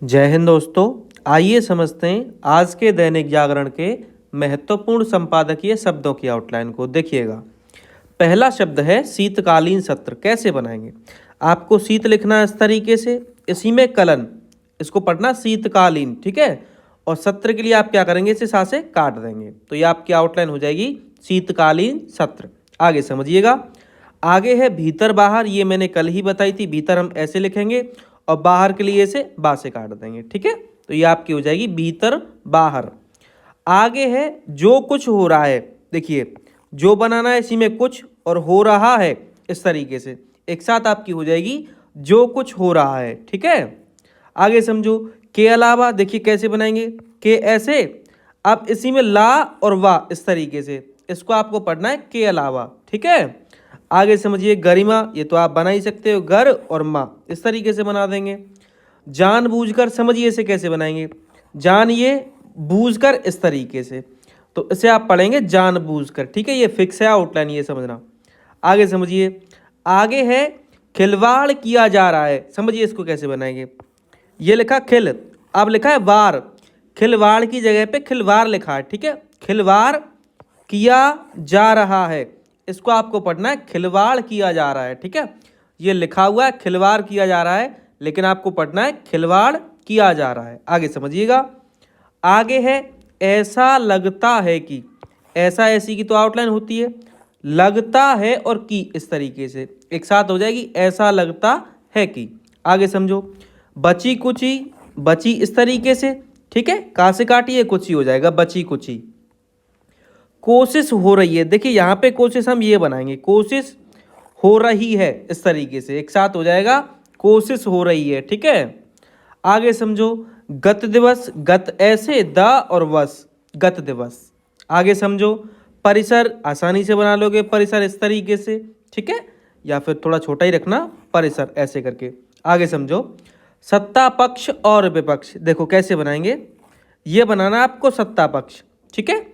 जय हिंद दोस्तों। आइए समझते हैं आज के दैनिक जागरण के महत्वपूर्ण संपादकीय शब्दों की आउटलाइन को। देखिएगा, पहला शब्द है शीतकालीन सत्र। कैसे बनाएंगे? आपको शीत लिखना है इस तरीके से, इसी में कलन, इसको पढ़ना शीतकालीन, ठीक है। और सत्र के लिए आप क्या करेंगे, इसे सा से काट देंगे तो ये आपकी आउटलाइन हो जाएगी शीतकालीन सत्र। आगे समझिएगा, आगे है भीतर बाहर। ये मैंने कल ही बताई थी, भीतर हम ऐसे लिखेंगे और बाहर के लिए इसे बा से काट देंगे, ठीक है। तो ये आपकी हो जाएगी भीतर बाहर। आगे है जो कुछ हो रहा है। देखिए, जो बनाना है इसी में कुछ और हो रहा है, इस तरीके से एक साथ आपकी हो जाएगी जो कुछ हो रहा है, ठीक है। आगे समझो, के अलावा। देखिए कैसे बनाएंगे, के ऐसे, अब इसी में ला और वा, इस तरीके से इसको आपको पढ़ना है के अलावा, ठीक है। आगे समझिए, गरिमा, ये तो आप बना ही सकते हो, घर और माँ, इस तरीके से बना देंगे। जानबूझकर, समझिए इसे कैसे बनाएंगे, जानिए बूझकर, इस तरीके से, तो इसे आप पढ़ेंगे जानबूझकर, ठीक है। ये फिक्स है आउटलाइन, ये समझना। आगे समझिए, आगे है खिलवाड़ किया जा रहा है। समझिए इसको कैसे बनाएंगे, ये लिखा खिल, अब लिखा है वार, खिलवाड़ की जगह पे खिलवाड़ लिखा है, ठीक है। खिलवाड़ किया जा रहा है, इसको आपको पढ़ना है खिलवाड़ किया जा रहा है, ठीक है। ये लिखा हुआ है खिलवाड़ किया जा रहा है, लेकिन आपको पढ़ना है खिलवाड़ किया जा रहा है। आगे समझिएगा, आगे है ऐसा लगता है कि। ऐसा ऐसी की तो आउटलाइन होती है, लगता है और की, इस तरीके से एक साथ हो जाएगी ऐसा लगता है कि। आगे समझो, बची कुची, बची इस तरीके से, ठीक है। कहाँ से काटिए, कुची हो जाएगा बची कुची। कोशिश हो रही है, देखिए यहाँ पे कोशिश हम ये बनाएंगे, कोशिश हो रही है, इस तरीके से एक साथ हो जाएगा कोशिश हो रही है, ठीक है। आगे समझो, गत दिवस, गत ऐसे द और वस, गत दिवस। आगे समझो, परिसर, आसानी से बना लोगे परिसर इस तरीके से, ठीक है, या फिर थोड़ा छोटा ही रखना परिसर, ऐसे करके। आगे समझो, सत्ता पक्ष और विपक्ष। देखो कैसे बनाएंगे, ये बनाना आपको सत्ता पक्ष, ठीक है।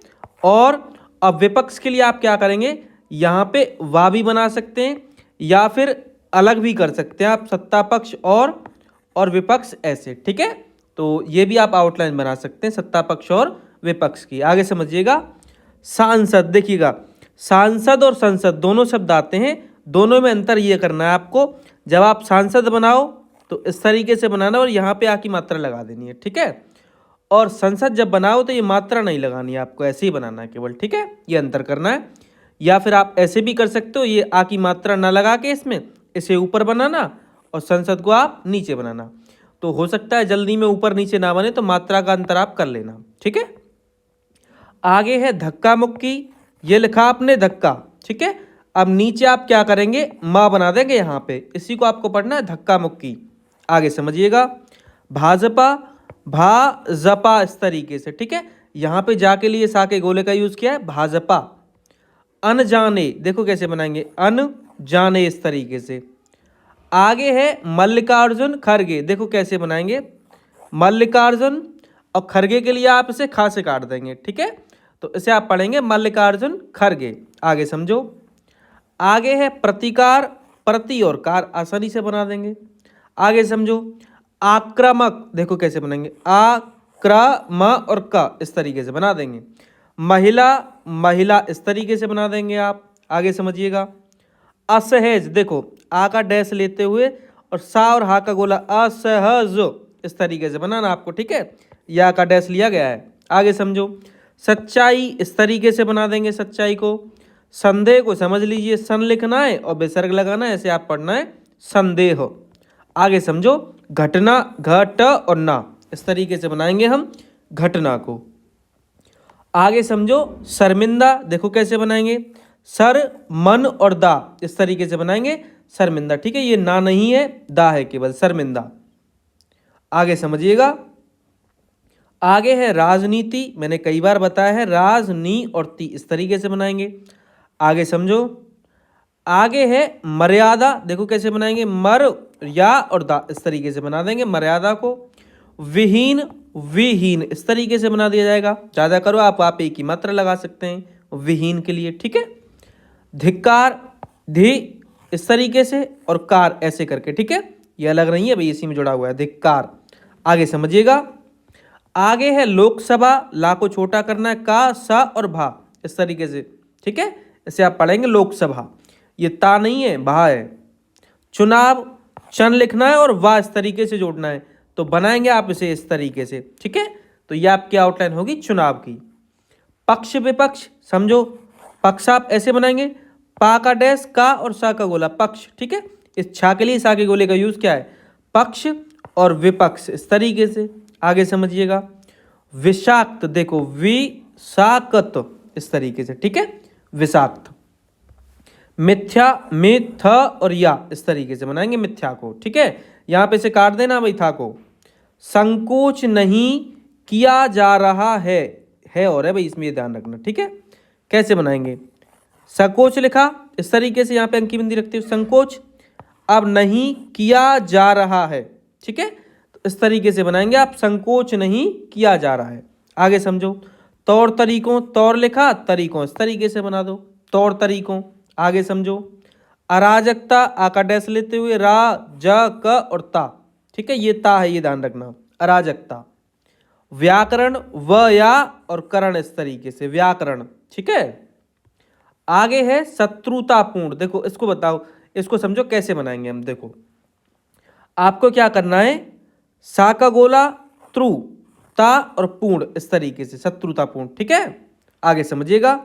और अब विपक्ष के लिए आप क्या करेंगे, यहाँ पे वा भी बना सकते हैं या फिर अलग भी कर सकते हैं आप, सत्ता पक्ष और विपक्ष, ऐसे, ठीक है। तो ये भी आप आउटलाइन बना सकते हैं सत्ता पक्ष और विपक्ष की। आगे समझिएगा, सांसद। देखिएगा, सांसद और संसद दोनों शब्द आते हैं, दोनों में अंतर ये करना है आपको। जब आप सांसद बनाओ तो इस तरीके से बनाना और यहाँ पे आकी मात्रा लगा देनी है, ठीक है। और संसद जब बनाओ तो ये मात्रा नहीं लगानी है आपको, ऐसे ही बनाना है केवल, ठीक है। ये अंतर करना है। या फिर आप ऐसे भी कर सकते हो, ये आ की मात्रा ना लगा के इसमें, इसे ऊपर बनाना और संसद को आप नीचे बनाना। तो हो सकता है जल्दी में ऊपर नीचे ना बने, तो मात्रा का अंतर आप कर लेना, ठीक है। आगे है धक्का मुक्की, ये लिखा आपने धक्का, ठीक है। अब नीचे आप क्या करेंगे, माँ बना देंगे यहाँ पे, इसी को आपको पढ़ना है धक्का मुक्की। आगे समझिएगा, भाजपा, भाजपा, इस तरीके से, ठीक है। यहाँ पे जा के लिए सा के गोले का यूज किया है, भाजपा। अनजाने, देखो कैसे बनाएंगे, अनजाने, इस तरीके से। आगे है मल्लिकार्जुन खड़गे, देखो कैसे बनाएंगे, मल्लिकार्जुन, और खड़गे के लिए आप इसे खा से काट देंगे, ठीक है। तो इसे आप पढ़ेंगे मल्लिकार्जुन खड़गे। आगे समझो, आगे है प्रतिकार, प्रति और कार, आसानी से बना देंगे। आगे समझो, आक्रामक, देखो कैसे बनाएंगे, आक्राम और का, इस तरीके से बना देंगे। महिला, महिला, इस तरीके से बना देंगे आप। आगे समझिएगा, असहज, देखो आ का डैश लेते हुए और सा और हा का गोला, असहज, इस तरीके से बनाना आपको, ठीक है। या का डैश लिया गया है। आगे समझो, सच्चाई, इस तरीके से बना देंगे सच्चाई को। संदेह को समझ लीजिए, सन लिखना है और विसर्ग लगाना है, ऐसे आप पढ़ना है संदेह। आगे समझो, घटना, घट और ना, इस तरीके से बनाएंगे हम घटना को। आगे समझो, शर्मिंदा, देखो कैसे बनाएंगे, सर, मन और दा, इस तरीके से बनाएंगे शर्मिंदा, ठीक है। ये ना नहीं है, दा है केवल, शर्मिंदा। आगे समझिएगा, आगे है राजनीति, मैंने कई बार बताया है, राजनी और ती, इस तरीके से बनाएंगे। आगे समझो, आगे है मर्यादा, देखो कैसे बनाएंगे, मर या और दा, इस तरीके से बना देंगे मर्यादा को। विहीन, विहीन, इस तरीके से बना दिया जाएगा। ज़्यादा करो आप एक ही मात्रा लगा सकते हैं विहीन के लिए, ठीक है। धिक्कार, धी, इस तरीके से, और कार, ऐसे करके, ठीक है। ये अलग नहीं है भाई, इसी में जुड़ा हुआ है धिक्कार। आगे समझिएगा। आगे है लोकसभा, ला को छोटा करना है, का, सा और भा, इस तरीके से, ठीक है। इसे आप पढ़ेंगे लोकसभा, ये ता नहीं है, भा है। चुनाव, चन लिखना है और वाह इस तरीके से जोड़ना है, तो बनाएंगे आप इसे इस तरीके से, ठीक है। तो ये आपकी आउटलाइन होगी चुनाव की। पक्ष विपक्ष समझो, पक्ष आप ऐसे बनाएंगे, पा का डैश, का और सा का गोला, पक्ष, ठीक है। इस छा के लिए सा के गोले का यूज क्या है, पक्ष और विपक्ष, इस तरीके से। आगे समझिएगा। विषाक्त, देखो विषाक्त, इस तरीके से, ठीक है, विषाक्त। मिथ्या, मिथ और या, इस तरीके से बनाएंगे मिथ्या को, ठीक है। यहां पे से काट देना भाई था को। संकोच नहीं किया जा रहा है और है भाई, इसमें ये ध्यान रखना, ठीक है। कैसे बनाएंगे, संकोच लिखा इस तरीके से, यहां पे अंकी बिंदी रखते हो, संकोच। अब नहीं किया जा रहा है, ठीक है, तो इस तरीके से बनाएंगे आप, संकोच नहीं किया जा रहा है। आगे समझो। तौर तरीकों, तौर लिखा, तरीकों, इस तरीके से बना दो, तौर तरीकों। आगे समझो। अराजकता, आ का डैश लेते हुए, रा, ज, क और ता, ठीक है, ये ता है, ये ध्यान रखना, अराजकता। व्याकरण, व, या और करण, इस तरीके से व्याकरण, ठीक है। आगे है शत्रुतापूर्ण, देखो इसको बताओ, इसको समझो कैसे बनाएंगे हम। देखो आपको क्या करना है, सा का गोला, त्रु, ता और पूर्ण, इस तरीके से शत्रुतापूर्ण, ठीक है। आगे समझिएगा।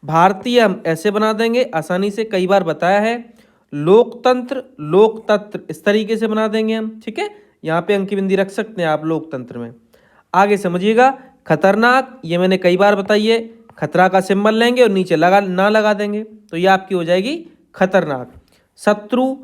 भारतीय हम ऐसे बना देंगे आसानी से, कई बार बताया है। लोकतंत्र, लोकतंत्र, इस तरीके से बना देंगे हम, ठीक है। यहाँ पे अंकी बिंदी रख सकते हैं आप लोकतंत्र में। आगे समझिएगा। खतरनाक, ये मैंने कई बार बताई है, खतरा का सिंबल लेंगे और नीचे लगा देंगे, तो ये आपकी हो जाएगी खतरनाक। शत्रु,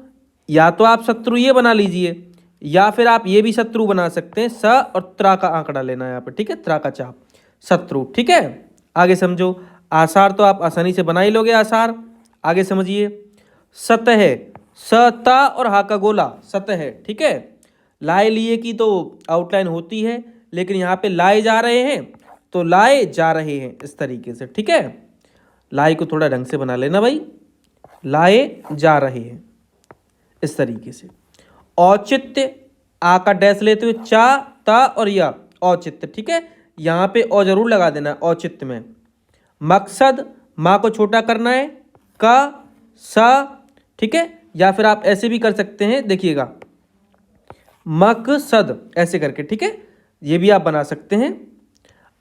या तो आप शत्रु ये बना लीजिए, या फिर आप ये भी शत्रु बना सकते हैं, स और त्रा का आंकड़ा लेना है यहाँ पे, ठीक है, त्रा का चाप, शत्रु, ठीक है। आगे समझो। आसार तो आप आसानी से बना ही लोगे, आसार। आगे समझिए। सतह, सता और हा का गोला, सतह, ठीक है। लाए लिए की तो आउटलाइन होती है, लेकिन यहाँ पे लाए जा रहे हैं तो लाए जा रहे हैं, इस तरीके से, ठीक है। लाए को थोड़ा ढंग से बना लेना भाई, लाए जा रहे हैं, इस तरीके से। औचित्य, आ का डैश लेते हुए, चा, ता और या, औचित्य, ठीक है। यहाँ पे औ जरूर लगा देना औचित्य में। मकसद, माँ को छोटा करना है, का, सा, ठीक है, या फिर आप ऐसे भी कर सकते हैं, देखिएगा, मकसद, ऐसे करके, ठीक है, ये भी आप बना सकते हैं।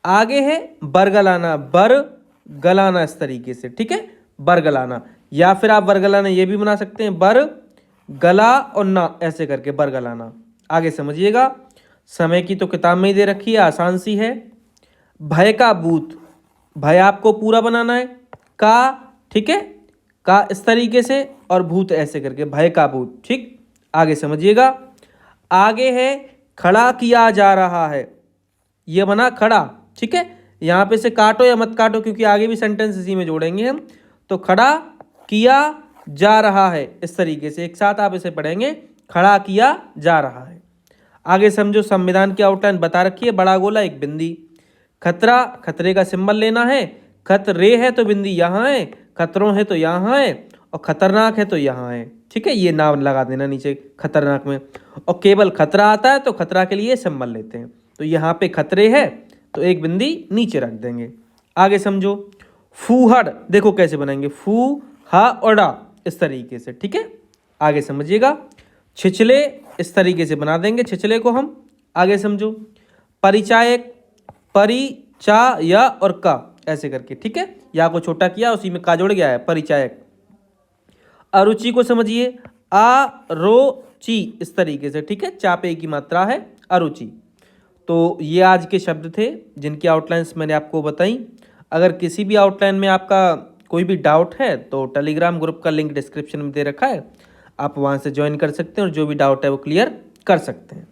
आगे है बरगलाना, बरगलाना, इस तरीके से, ठीक है, बरगलाना, या फिर आप बरगलाना ये भी बना सकते हैं, बर गला और ना, ऐसे करके बरगलाना। आगे समझिएगा। समय की तो किताब में ही दे रखी है, आसान सी है। भय का भूत, भय आपको पूरा बनाना है, का, ठीक है, का इस तरीके से और भूत ऐसे करके, भय का भूत, ठीक। आगे समझिएगा। आगे है खड़ा किया जा रहा है, ये बना खड़ा, ठीक है। यहाँ पे से काटो या मत काटो, क्योंकि आगे भी सेंटेंस इसी में जोड़ेंगे हम। तो खड़ा किया जा रहा है, इस तरीके से, एक साथ आप इसे पढ़ेंगे, खड़ा किया जा रहा है। आगे समझो। संविधान की आउटलाइन बता रखी है, बड़ा गोला, एक बिंदी। खतरा, खतरे का सिंबल लेना है, खतरे है तो बिंदी यहाँ है, खतरों है तो यहाँ है, और खतरनाक है तो यहाँ है, ठीक है, ये नाम लगा देना नीचे खतरनाक में। और केवल खतरा आता है तो खतरा के लिए सिंबल लेते हैं, तो यहाँ पे खतरे है तो एक बिंदी नीचे रख देंगे। आगे समझो। फूहड़, देखो कैसे बनाएंगे, फू, हा और डा, इस तरीके से, ठीक है। आगे समझिएगा। छिछले, इस तरीके से बना देंगे छिछले को हम। आगे समझो। परिचायक, परि, चा, या और का, ऐसे करके, ठीक है, या को छोटा किया, उसी में का जोड़ गया है, परिचायक। अरुचि को समझिए, आ, रो, ची, इस तरीके से, ठीक है, चापे की मात्रा है, अरुचि। तो ये आज के शब्द थे जिनकी आउटलाइंस मैंने आपको बताई। अगर किसी भी आउटलाइन में आपका कोई भी डाउट है तो टेलीग्राम ग्रुप का लिंक डिस्क्रिप्शन में दे रखा है, आप वहाँ से ज्वाइन कर सकते हैं और जो भी डाउट है वो क्लियर कर सकते हैं।